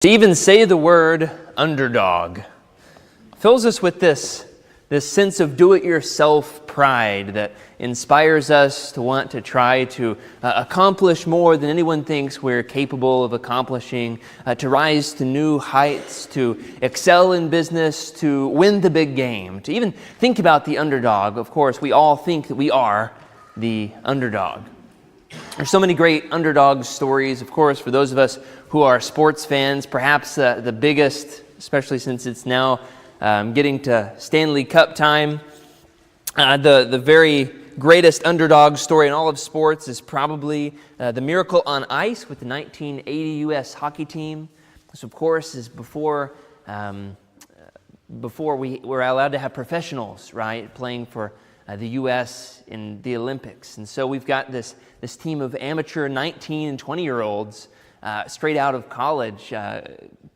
To even say the word underdog fills us with this sense of do-it-yourself pride that inspires us to want to try to accomplish more than anyone thinks we're capable of accomplishing, to rise to new heights, to excel in business, to win the big game, to even think about the underdog. Of course, we all think that we are the underdog. There's so many great underdog stories, of course, for those of us who are sports fans. Perhaps the biggest, especially since it's now getting to Stanley Cup time, the very greatest underdog story in all of sports is probably the Miracle on Ice with the 1980 U.S. hockey team. This, of course, is before we were allowed to have professionals, right, playing for the U.S. in the Olympics. And so we've got this team of amateur 19 and 20-year-olds straight out of college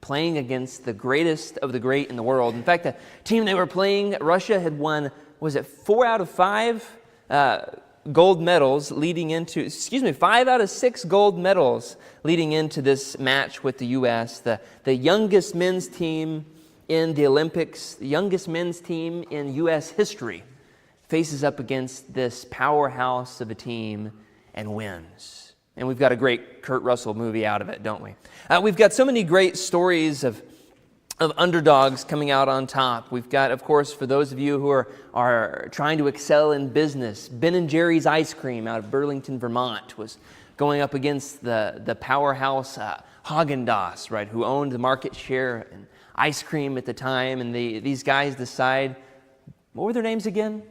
playing against the greatest of the great in the world. In fact, the team they were playing, Russia, had won, 4 out of 5 gold medals leading into, 5 out of 6 gold medals leading into this match with the U.S. The youngest men's team in the Olympics, the youngest men's team in U.S. history, faces up against this powerhouse of a team and wins. And we've got a great Kurt Russell movie out of it, don't we? We've got so many great stories of underdogs coming out on top. We've got, of course, for those of you who are trying to excel in business, Ben & Jerry's Ice Cream out of Burlington, Vermont was going up against the powerhouse Haagen-Dazs, right, who owned the market share in ice cream at the time. And these guys decide, what were their names again?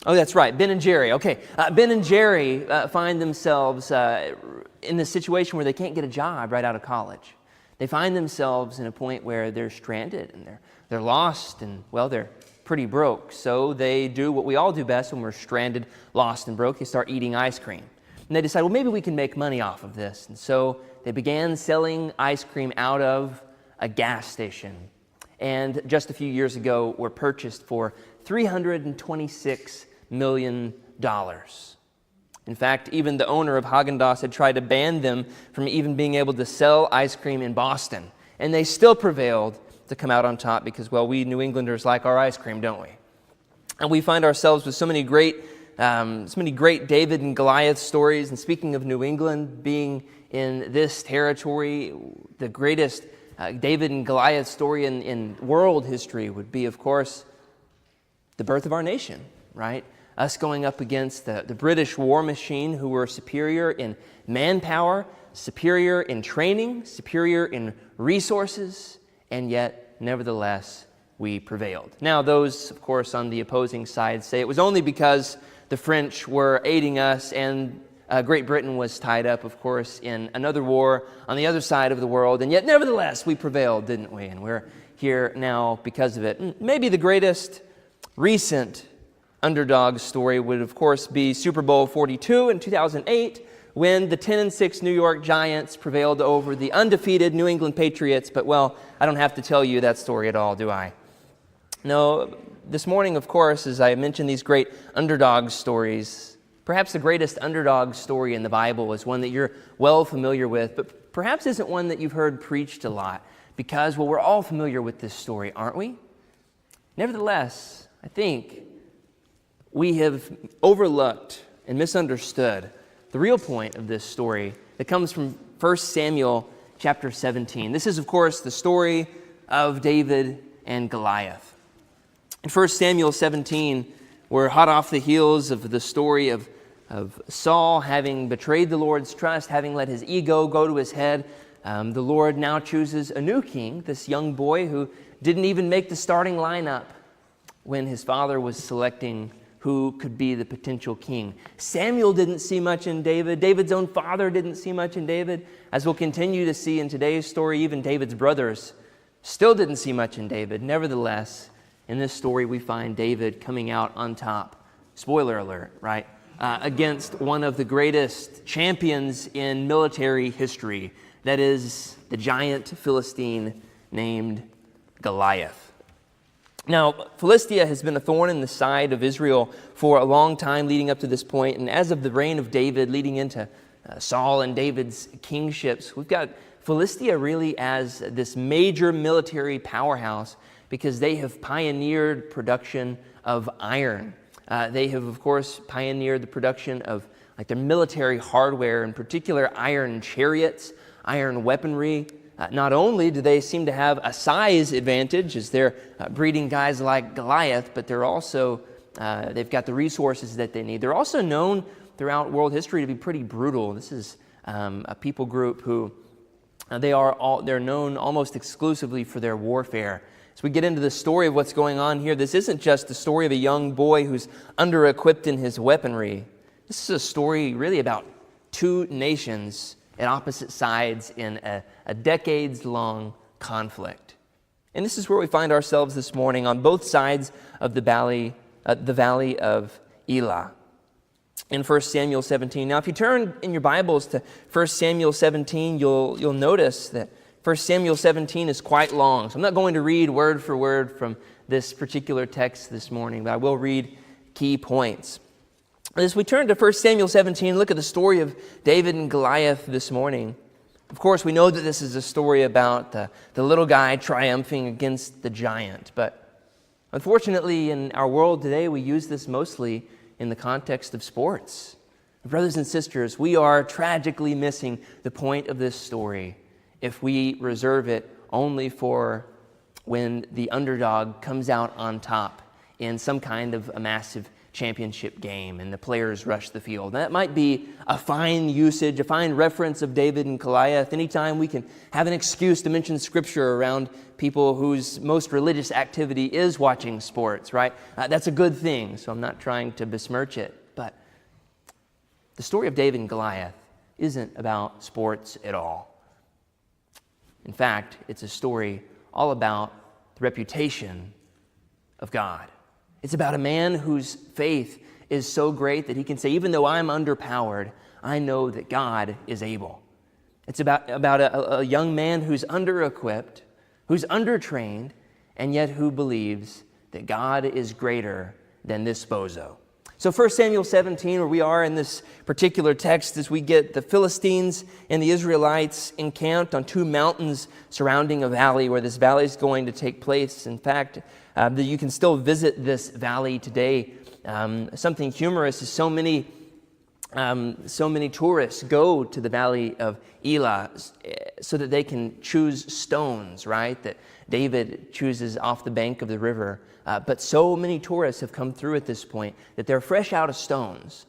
Oh, that's right, Ben & Jerry. Okay, Ben & Jerry find themselves in this situation where they can't get a job right out of college. They find themselves in a point where they're stranded and they're lost and, well, they're pretty broke. So they do what we all do best when we're stranded, lost, and broke. They start eating ice cream. And they decide, well, maybe we can make money off of this. And so they began selling ice cream out of a gas station. And just a few years ago, were purchased for $326 million. In fact, even the owner of Haagen-Dazs had tried to ban them from even being able to sell ice cream in Boston. And they still prevailed to come out on top because, well, we New Englanders like our ice cream, don't we? And we find ourselves with so many great David and Goliath stories. And speaking of New England being in this territory, the greatest David and Goliath story in world history would be, of course, the birth of our nation, right? Us going up against the British war machine, who were superior in manpower, superior in training, superior in resources, and yet, nevertheless, we prevailed. Now, those, of course, on the opposing side say it was only because the French were aiding us and Great Britain was tied up, of course, in another war on the other side of the world, and yet, nevertheless, we prevailed, didn't we? And we're here now because of it. Maybe the greatest recent underdog story would, of course, be Super Bowl 42 in 2008, when the 10-6 New York Giants prevailed over the undefeated New England Patriots. But, well, I don't have to tell you that story at all, do I? No, this morning, of course, as I mentioned these great underdog stories, perhaps the greatest underdog story in the Bible is one that you're well familiar with, but perhaps isn't one that you've heard preached a lot, because, well, we're all familiar with this story, aren't we? Nevertheless, I think we have overlooked and misunderstood the real point of this story that comes from 1 Samuel chapter 17. This is, of course, the story of David and Goliath. In 1 Samuel 17, we're hot off the heels of the story of Saul having betrayed the Lord's trust, having let his ego go to his head. The Lord now chooses a new king, this young boy who didn't even make the starting lineup when his father was selecting who could be the potential king. Samuel didn't see much in David. David's own father didn't see much in David. As we'll continue to see in today's story, even David's brothers still didn't see much in David. Nevertheless, in this story, we find David coming out on top. Spoiler alert, right? Against one of the greatest champions in military history. That is the giant Philistine named Goliath. Now, Philistia has been a thorn in the side of Israel for a long time leading up to this point. And as of the reign of David, leading into Saul and David's kingships, we've got Philistia really as this major military powerhouse because they have pioneered production of iron. They have, of course, pioneered the production of like their military hardware, in particular iron chariots, iron weaponry. Not only do they seem to have a size advantage as they're breeding guys like Goliath, but they're also, they've got the resources that they need. They're also known throughout world history to be pretty brutal. This is a people group who they're known almost exclusively for their warfare. As we get into the story of what's going on here, this isn't just the story of a young boy who's under-equipped in his weaponry. This is a story really about two nations at opposite sides in a decades-long conflict. And this is where we find ourselves this morning, on both sides of the valley of Elah, in 1 Samuel 17. Now, if you turn in your Bibles to 1 Samuel 17, you'll notice that 1 Samuel 17 is quite long. So I'm not going to read word for word from this particular text this morning, but I will read key points. As we turn to 1 Samuel 17, look at the story of David and Goliath this morning. Of course, we know that this is a story about the little guy triumphing against the giant. But unfortunately, in our world today, we use this mostly in the context of sports. Brothers and sisters, we are tragically missing the point of this story if we reserve it only for when the underdog comes out on top in some kind of a massive championship game and the players rush the field. That might be a fine usage, a fine reference of David and Goliath. Anytime we can have an excuse to mention Scripture around people whose most religious activity is watching sports, right? That's a good thing, so I'm not trying to besmirch it. But the story of David and Goliath isn't about sports at all. In fact, it's a story all about the reputation of God. It's about a man whose faith is so great that he can say, even though I'm underpowered, I know that God is able. It's about a young man who's under-equipped, who's under-trained, and yet who believes that God is greater than this bozo. So 1 Samuel 17, where we are in this particular text, as we get the Philistines and the Israelites encamped on two mountains surrounding a valley where this valley is going to take place. In fact, you can still visit this valley today. Something humorous is so many tourists go to the valley of Elah so that they can choose stones, right, that David chooses off the bank of the river. But so many tourists have come through at this point that they're fresh out of stones.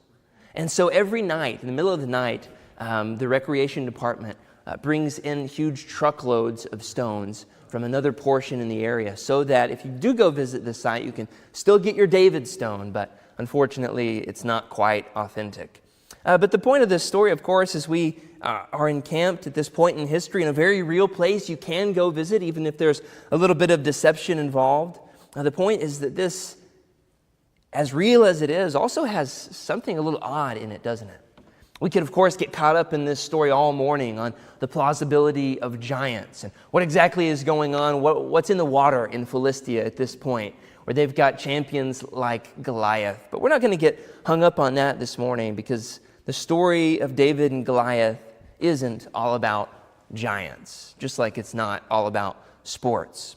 And so every night, in the middle of the night, the recreation department brings in huge truckloads of stones from another portion in the area so that if you do go visit the site, you can still get your David stone, but unfortunately, it's not quite authentic. But the point of this story, of course, is we are encamped at this point in history in a very real place. You can go visit, even if there's a little bit of deception involved. The point is that this, as real as it is, also has something a little odd in it, doesn't it? We could, of course, get caught up in this story all morning on the plausibility of giants and what exactly is going on, what's in the water in Philistia at this point, where they've got champions like Goliath. But we're not going to get hung up on that this morning because the story of David and Goliath isn't all about giants, just like it's not all about sports.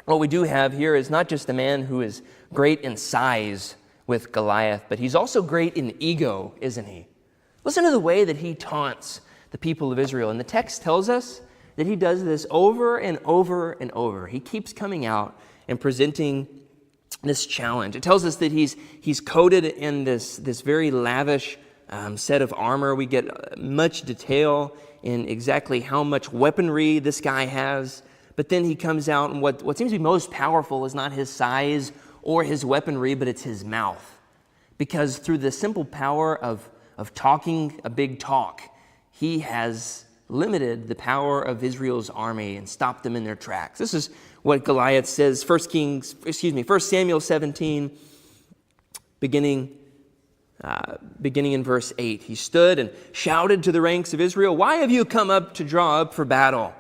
What we do have here is not just a man who is great in size with Goliath, but he's also great in ego, isn't he? Listen to the way that he taunts the people of Israel. And the text tells us that he does this over and over and over. He keeps coming out and presenting this challenge. It tells us that he's coated in this very lavish set of armor. We get much detail in exactly how much weaponry this guy has. But then he comes out, and what seems to be most powerful is not his size or his weaponry, but it's his mouth. Because through the simple power of talking a big talk, he has limited the power of Israel's army and stopped them in their tracks. This is what Goliath says, 1 Samuel 17, beginning in verse 8. He stood and shouted to the ranks of Israel, "Why have you come up to draw up for battle?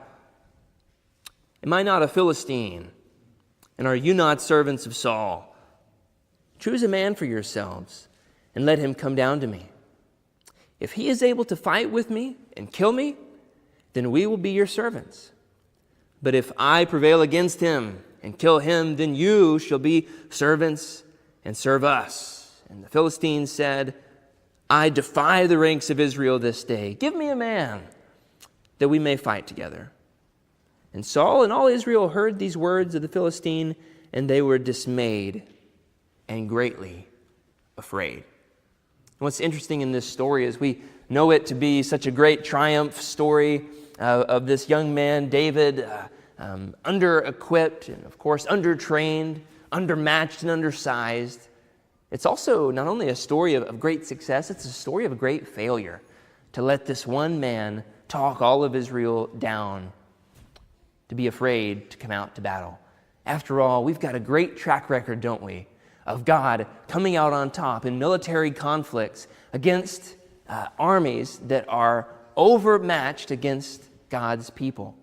Am I not a Philistine? And are you not servants of Saul? Choose a man for yourselves and let him come down to me. If he is able to fight with me and kill me, then we will be your servants. But if I prevail against him and kill him, then you shall be servants and serve us." And the Philistines said, "I defy the ranks of Israel this day. Give me a man that we may fight together." And Saul and all Israel heard these words of the Philistine, and they were dismayed and greatly afraid. And what's interesting in this story is we know it to be such a great triumph story of this young man, David, under-equipped and, of course, under-trained, undermatched and undersized. It's also not only a story of great success, it's a story of a great failure to let this one man talk all of Israel down, to be afraid to come out to battle. After all, we've got a great track record, don't we, of God coming out on top in military conflicts against armies that are overmatched against God's people.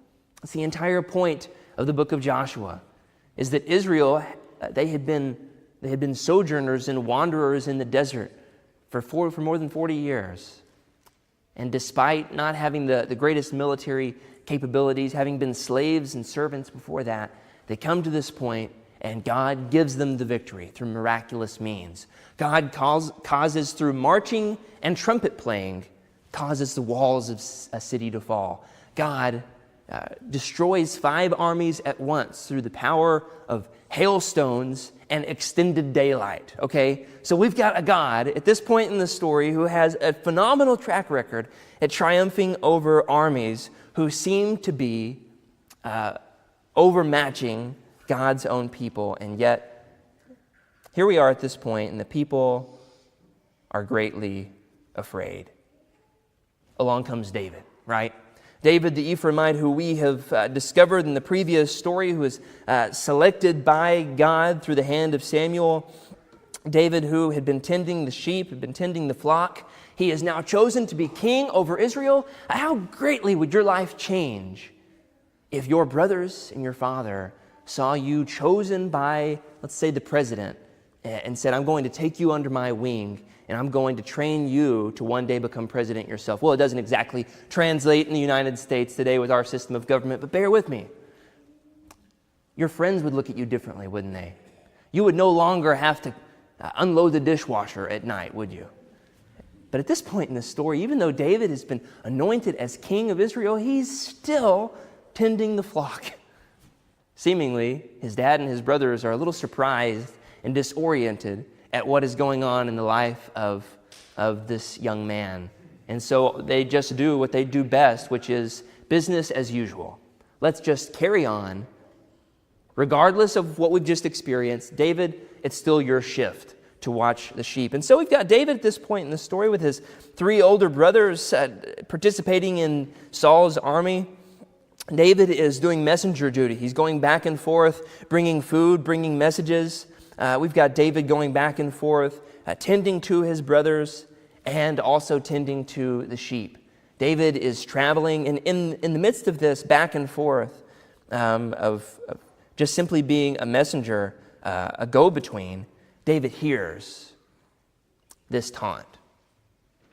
That's the entire point of the book of Joshua, is that Israel, they had been sojourners and wanderers in the desert for more than 40 years. And despite not having the greatest military capabilities, having been slaves and servants before that, they come to this point and God gives them the victory through miraculous means. God causes through marching and trumpet playing, causes the walls of a city to fall. God destroys 5 armies at once through the power of hailstones and extended daylight, okay? So we've got a God at this point in the story who has a phenomenal track record at triumphing over armies who seem to be overmatching God's own people. And yet, here we are at this point, and the people are greatly afraid. Along comes David, right? David the Ephraimite, who we have discovered in the previous story, who was selected by God through the hand of Samuel. David, who had been tending the sheep, had been tending the flock. He is now chosen to be king over Israel. How greatly would your life change if your brothers and your father saw you chosen by, let's say, the president, and said, "I'm going to take you under my wing, and I'm going to train you to one day become president yourself." Well, it doesn't exactly translate in the United States today with our system of government, but bear with me. Your friends would look at you differently, wouldn't they? You would no longer have to unload the dishwasher at night, would you? But at this point in the story, even though David has been anointed as king of Israel, he's still tending the flock. Seemingly, his dad and his brothers are a little surprised and disoriented at what is going on in the life of this young man. And so they just do what they do best, which is business as usual. Let's just carry on. Regardless of what we've just experienced, David, it's still your shift to watch the sheep. And so we've got David at this point in the story with his 3 older brothers participating in Saul's army. David is doing messenger duty. He's going back and forth, bringing food, bringing messages. We've got David going back and forth, tending to his brothers and also tending to the sheep. David is traveling, and in the midst of this back and forth of just simply being a messenger, a go-between, David hears this taunt.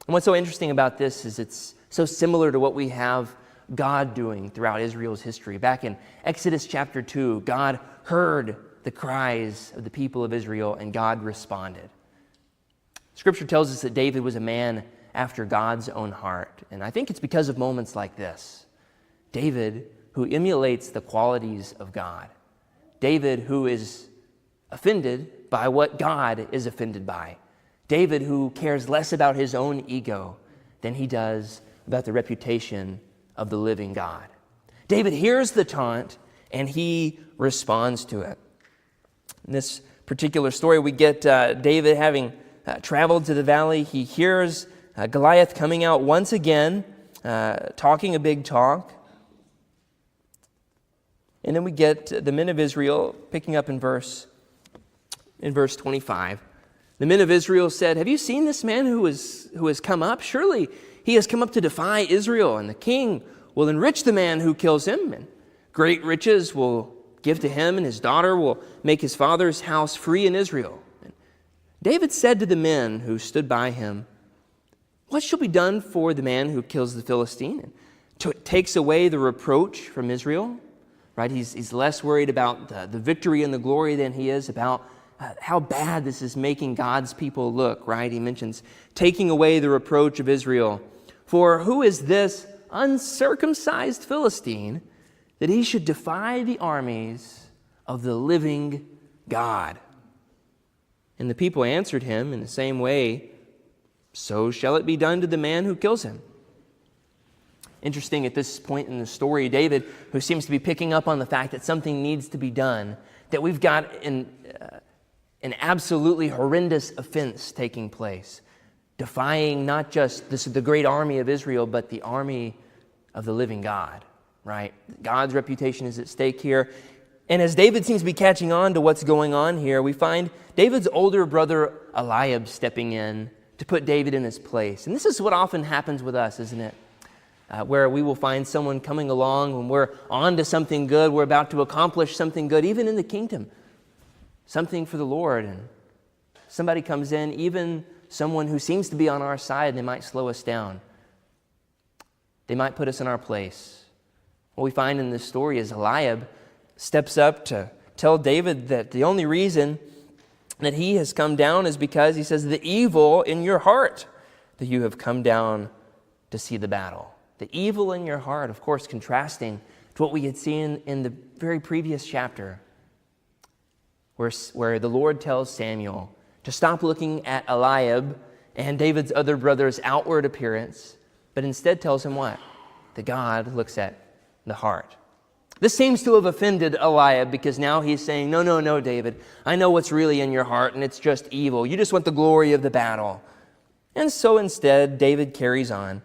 And what's so interesting about this is it's so similar to what we have God doing throughout Israel's history. Back in Exodus chapter 2, God heard the cries of the people of Israel, and God responded. Scripture tells us that David was a man after God's own heart, and I think it's because of moments like this. David, who emulates the qualities of God. David, who is offended by what God is offended by. David, who cares less about his own ego than he does about the reputation of the living God. David hears the taunt, and he responds to it. In this particular story, we get David having traveled to the valley. He hears Goliath coming out once again, talking a big talk. And then we get the men of Israel picking up in verse 25. The men of Israel said, "Have you seen this man who has come up? Surely he has come up to defy Israel, and the king will enrich the man who kills him, and great riches will give to him, and his daughter will make his father's house free in Israel." And David said to the men who stood by him, "What shall be done for the man who kills the Philistine?" And takes away the reproach from Israel, right? He's less worried about the victory and the glory than he is about how bad this is making God's people look, right? He mentions taking away the reproach of Israel. For who is this uncircumcised Philistine that he should defy the armies of the living God? And the people answered him in the same way, so shall it be done to the man who kills him. Interesting, at this point in the story, David, who seems to be picking up on the fact that something needs to be done, that we've got an absolutely horrendous offense taking place, defying not just the great army of Israel, but the army of the living God, right? God's reputation is at stake here. And as David seems to be catching on to what's going on here, we find David's older brother Eliab stepping in to put David in his place. And this is what often happens with us, isn't it? Where we will find someone coming along when we're on to something good, we're about to accomplish something good, even in the kingdom, something for the Lord. And somebody comes in, even someone who seems to be on our side, they might slow us down. They might put us in our place. What we find in this story is Eliab steps up to tell David that the only reason that he has come down is because, he says, the evil in your heart that you have come down to see the battle. The evil in your heart, of course, contrasting to what we had seen in the very previous chapter, where the Lord tells Samuel to stop looking at Eliab and David's other brother's outward appearance, but instead tells him what? That God looks at the heart. This seems to have offended Eliab, because now he's saying, no, David, I know what's really in your heart, and it's just evil. You just want the glory of the battle. And so instead, David carries on.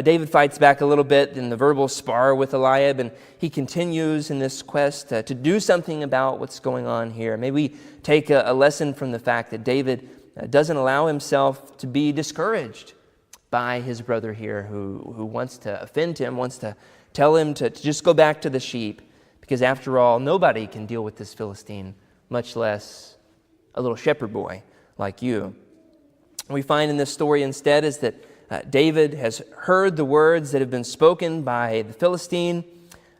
David fights back a little bit in the verbal spar with Eliab, and he continues in this quest to do something about what's going on here. May we take a lesson from the fact that David doesn't allow himself to be discouraged by his brother here, who wants to offend him, wants to tell him to just go back to the sheep, because after all, nobody can deal with this Philistine, much less a little shepherd boy like you. We find in this story instead is that David has heard the words that have been spoken by the Philistine,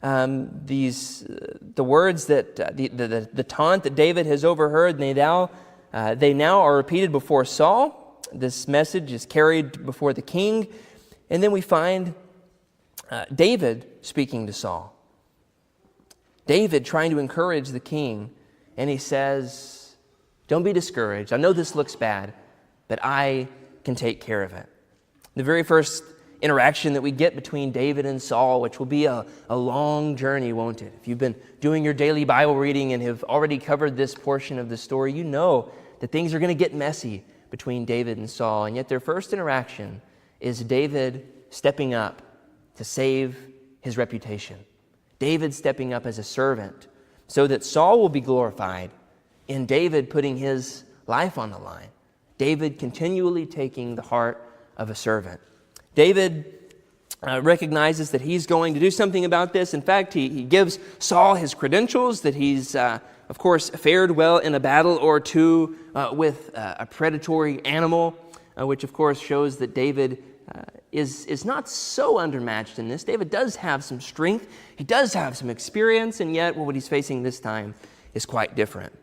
the words that the taunt that David has overheard, they now are repeated before Saul. This message is carried before the king, and then we find David speaking to Saul. David trying to encourage the king, and he says, don't be discouraged. I know this looks bad, but I can take care of it. The very first interaction that we get between David and Saul, which will be a long journey, won't it? If you've been doing your daily Bible reading and have already covered this portion of the story, you know that things are going to get messy between David and Saul. And yet their first interaction is David stepping up to save his reputation. David stepping up as a servant so that Saul will be glorified in David putting his life on the line. David continually taking the heart of a servant. David recognizes that he's going to do something about this. In fact, he gives Saul his credentials, that he's, of course, fared well in a battle or two with a predatory animal, which, of course, shows that David is not so undermatched in this. David does have some strength. He does have some experience, and yet what he's facing this time is quite different.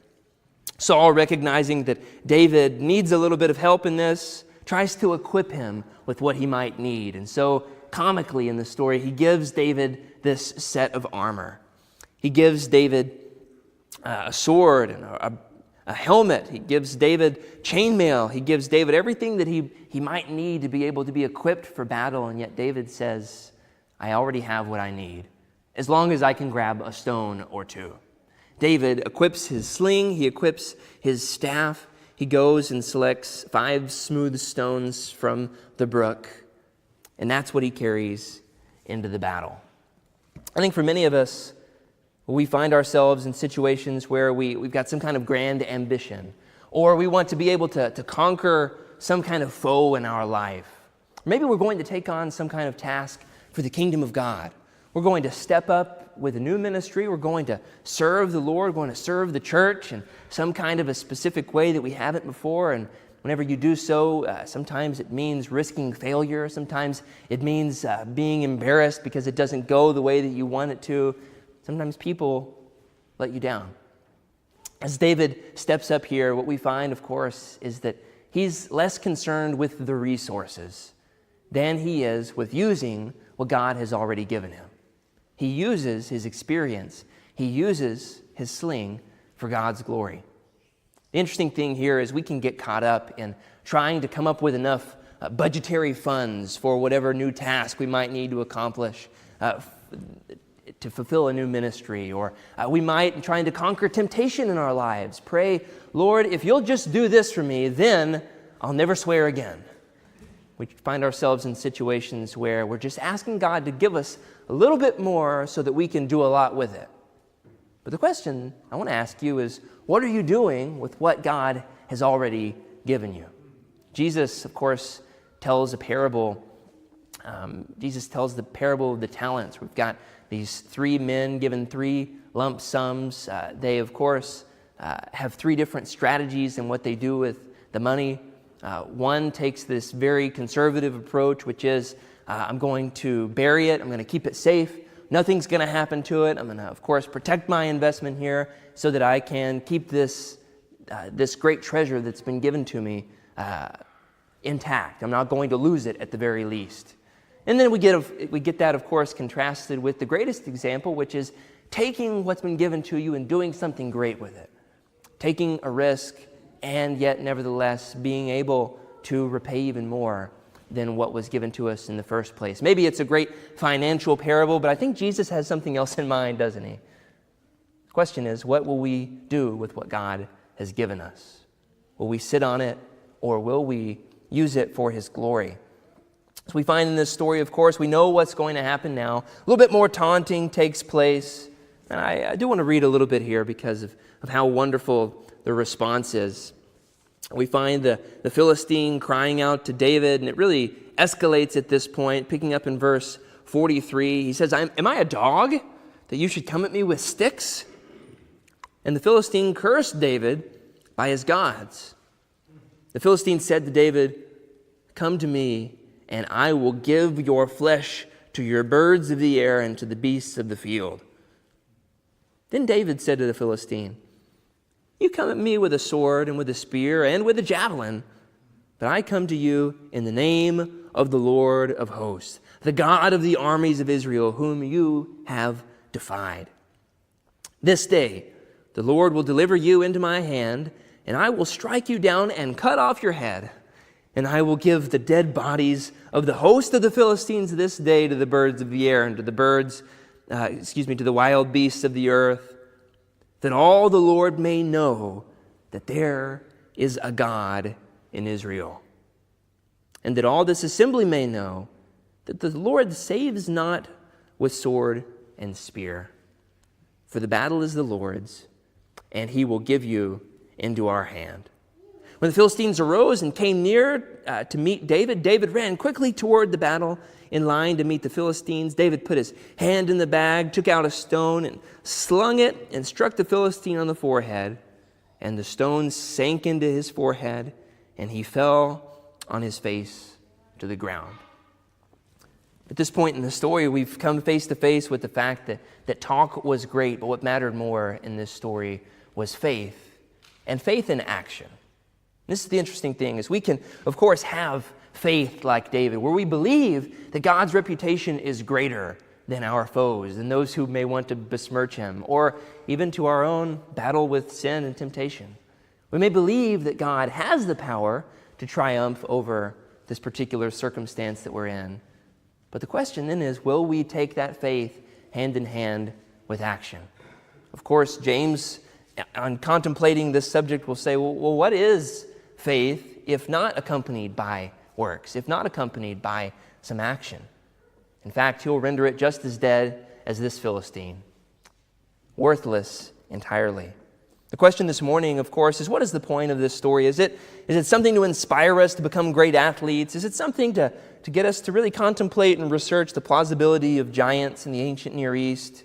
Saul, recognizing that David needs a little bit of help in this, tries to equip him with what he might need. And so, comically in the story, he gives David this set of armor. He gives David a sword and a helmet. He gives David chainmail. He gives David everything that he might need to be able to be equipped for battle. And yet David says, I already have what I need, as long as I can grab a stone or two. David equips his sling. He equips his staff. He goes and selects 5 smooth stones from the brook, and that's what he carries into the battle. I think for many of us, we find ourselves in situations where we've got some kind of grand ambition, or we want to be able to conquer some kind of foe in our life. Maybe we're going to take on some kind of task for the kingdom of God. We're going to step up with a new ministry. We're going to serve the Lord. We're going to serve the church in some kind of a specific way that we haven't before. And whenever you do so, sometimes it means risking failure. Sometimes it means being embarrassed because it doesn't go the way that you want it to. Sometimes people let you down. As David steps up here, what we find, of course, is that he's less concerned with the resources than he is with using what God has already given him. He uses his experience. He uses his sling for God's glory. The interesting thing here is we can get caught up in trying to come up with enough budgetary funds for whatever new task we might need to accomplish to fulfill a new ministry, or we might be trying to conquer temptation in our lives. Pray, Lord, if you'll just do this for me, then I'll never swear again. We find ourselves in situations where we're just asking God to give us a little bit more so that we can do a lot with it. But the question I want to ask you is, what are you doing with what God has already given you? Jesus, of course, tells a parable. Jesus tells the parable of the talents. We've got these 3 men given 3 lump sums. They, of course, have 3 different strategies in what they do with the money. One takes this very conservative approach, which is, I'm going to bury it. I'm going to keep it safe. Nothing's going to happen to it. I'm going to, of course, protect my investment here so that I can keep this great treasure that's been given to me intact. I'm not going to lose it at the very least. And then we get that, of course, contrasted with the greatest example, which is taking what's been given to you and doing something great with it. Taking a risk and yet nevertheless being able to repay even more than what was given to us in the first place. Maybe it's a great financial parable, but I think Jesus has something else in mind, doesn't he? The question is, what will we do with what God has given us? Will we sit on it, or will we use it for his glory? So we find in this story, of course, we know what's going to happen now. A little bit more taunting takes place. And I do want to read a little bit here because of how wonderful the response is. We find the Philistine crying out to David, and it really escalates at this point, picking up in verse 43. He says, Am I a dog that you should come at me with sticks? And the Philistine cursed David by his gods. The Philistine said to David, Come to me, and I will give your flesh to your birds of the air and to the beasts of the field. Then David said to the Philistine, You come at me with a sword and with a spear and with a javelin, but I come to you in the name of the Lord of hosts, the God of the armies of Israel, whom you have defied. This day the Lord will deliver you into my hand, and I will strike you down and cut off your head. And I will give the dead bodies of the host of the Philistines this day to the birds of the air and to the to the wild beasts of the earth, that all the Lord may know that there is a God in Israel. And that all this assembly may know that the Lord saves not with sword and spear. For the battle is the Lord's, and he will give you into our hand. When the Philistines arose and came near to meet David, David ran quickly toward the battle in line to meet the Philistines. David put his hand in the bag, took out a stone, and slung it and struck the Philistine on the forehead. And the stone sank into his forehead, and he fell on his face to the ground. At this point in the story, we've come face to face with the fact that talk was great, but what mattered more in this story was faith, and faith in action. This is the interesting thing, is we can, of course, have faith like David, where we believe that God's reputation is greater than our foes, than those who may want to besmirch him, or even to our own battle with sin and temptation. We may believe that God has the power to triumph over this particular circumstance that we're in. But the question then is, will we take that faith hand in hand with action? Of course, James, on contemplating this subject, will say, well, what is faith if not accompanied by works, if not accompanied by some action? In fact, he'll render it just as dead as this Philistine, worthless entirely. The question this morning, of course, is what is the point of this story? Is it something to inspire us to become great athletes? Is it something to get us to really contemplate and research the plausibility of giants in the ancient Near East?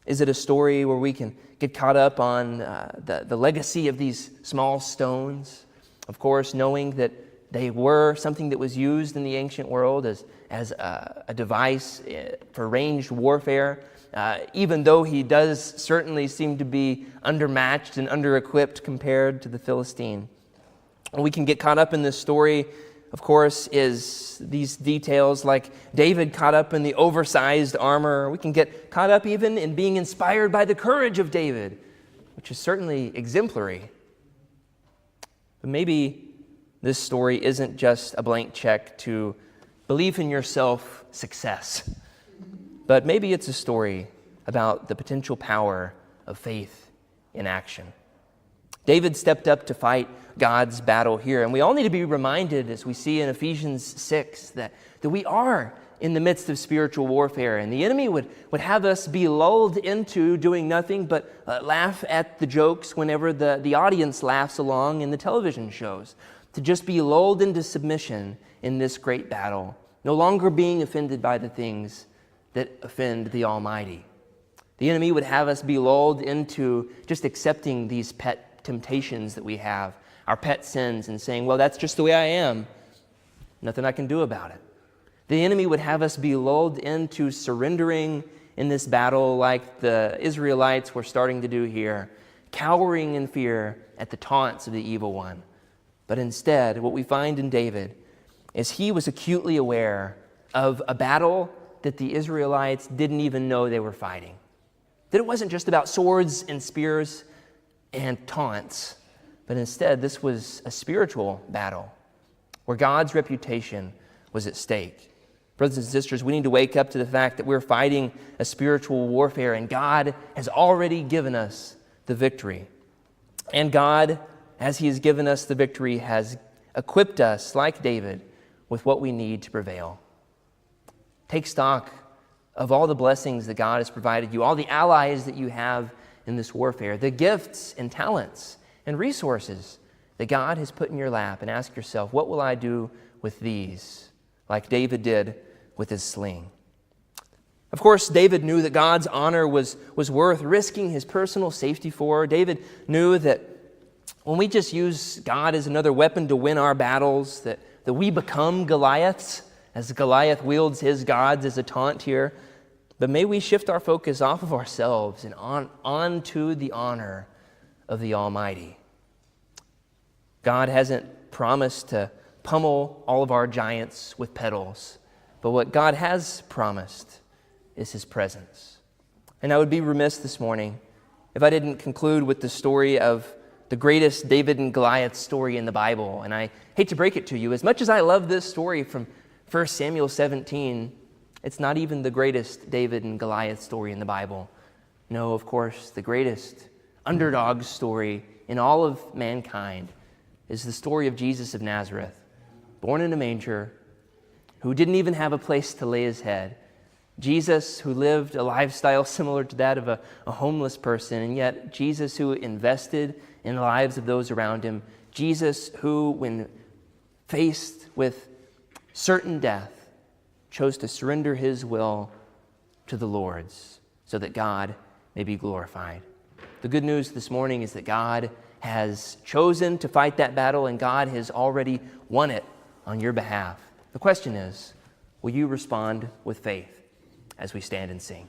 Is it a story where we can get caught up on the legacy of these small stones? Of course, knowing that they were something that was used in the ancient world as a device for ranged warfare, even though he does certainly seem to be undermatched and under-equipped compared to the Philistine. We can get caught up in this story, of course, is these details like David caught up in the oversized armor. We can get caught up even in being inspired by the courage of David, which is certainly exemplary. But maybe this story isn't just a blank check to believe in yourself success, but maybe it's a story about the potential power of faith in action. David stepped up to fight God's battle here, and we all need to be reminded, as we see in Ephesians 6, that we are in the midst of spiritual warfare, and the enemy would have us be lulled into doing nothing but laugh at the jokes whenever the audience laughs along in the television shows, to just be lulled into submission in this great battle, no longer being offended by the things that offend the Almighty. The enemy would have us be lulled into just accepting these pet temptations that we have, our pet sins, and saying, well, that's just the way I am. Nothing I can do about it. The enemy would have us be lulled into surrendering in this battle like the Israelites were starting to do here, cowering in fear at the taunts of the evil one. But instead, what we find in David is he was acutely aware of a battle that the Israelites didn't even know they were fighting. That it wasn't just about swords and spears and taunts, but instead this was a spiritual battle where God's reputation was at stake. Brothers and sisters, we need to wake up to the fact that we're fighting a spiritual warfare, and God has already given us the victory. And God, as He has given us the victory, has equipped us, like David, with what we need to prevail. Take stock of all the blessings that God has provided you, all the allies that you have in this warfare, the gifts and talents and resources that God has put in your lap, and ask yourself, what will I do with these? Like David did with his sling. Of course, David knew that God's honor was worth risking his personal safety for. David knew that when we just use God as another weapon to win our battles, that we become Goliaths, as Goliath wields his gods as a taunt here. But may we shift our focus off of ourselves and on to the honor of the Almighty. God hasn't promised to pummel all of our giants with petals, but what God has promised is His presence. And I would be remiss this morning if I didn't conclude with the story of the greatest David and Goliath story in the Bible. And I hate to break it to you, as much as I love this story from 1 Samuel 17, it's not even the greatest David and Goliath story in the Bible. No, of course, the greatest underdog story in all of mankind is the story of Jesus of Nazareth, born in a manger, who didn't even have a place to lay his head. Jesus, who lived a lifestyle similar to that of a homeless person, and yet Jesus, who invested in the lives of those around him. Jesus, who, when faced with certain death, chose to surrender his will to the Lord's so that God may be glorified. The good news this morning is that God has chosen to fight that battle, and God has already won it on your behalf. The question is, will you respond with faith as we stand and sing?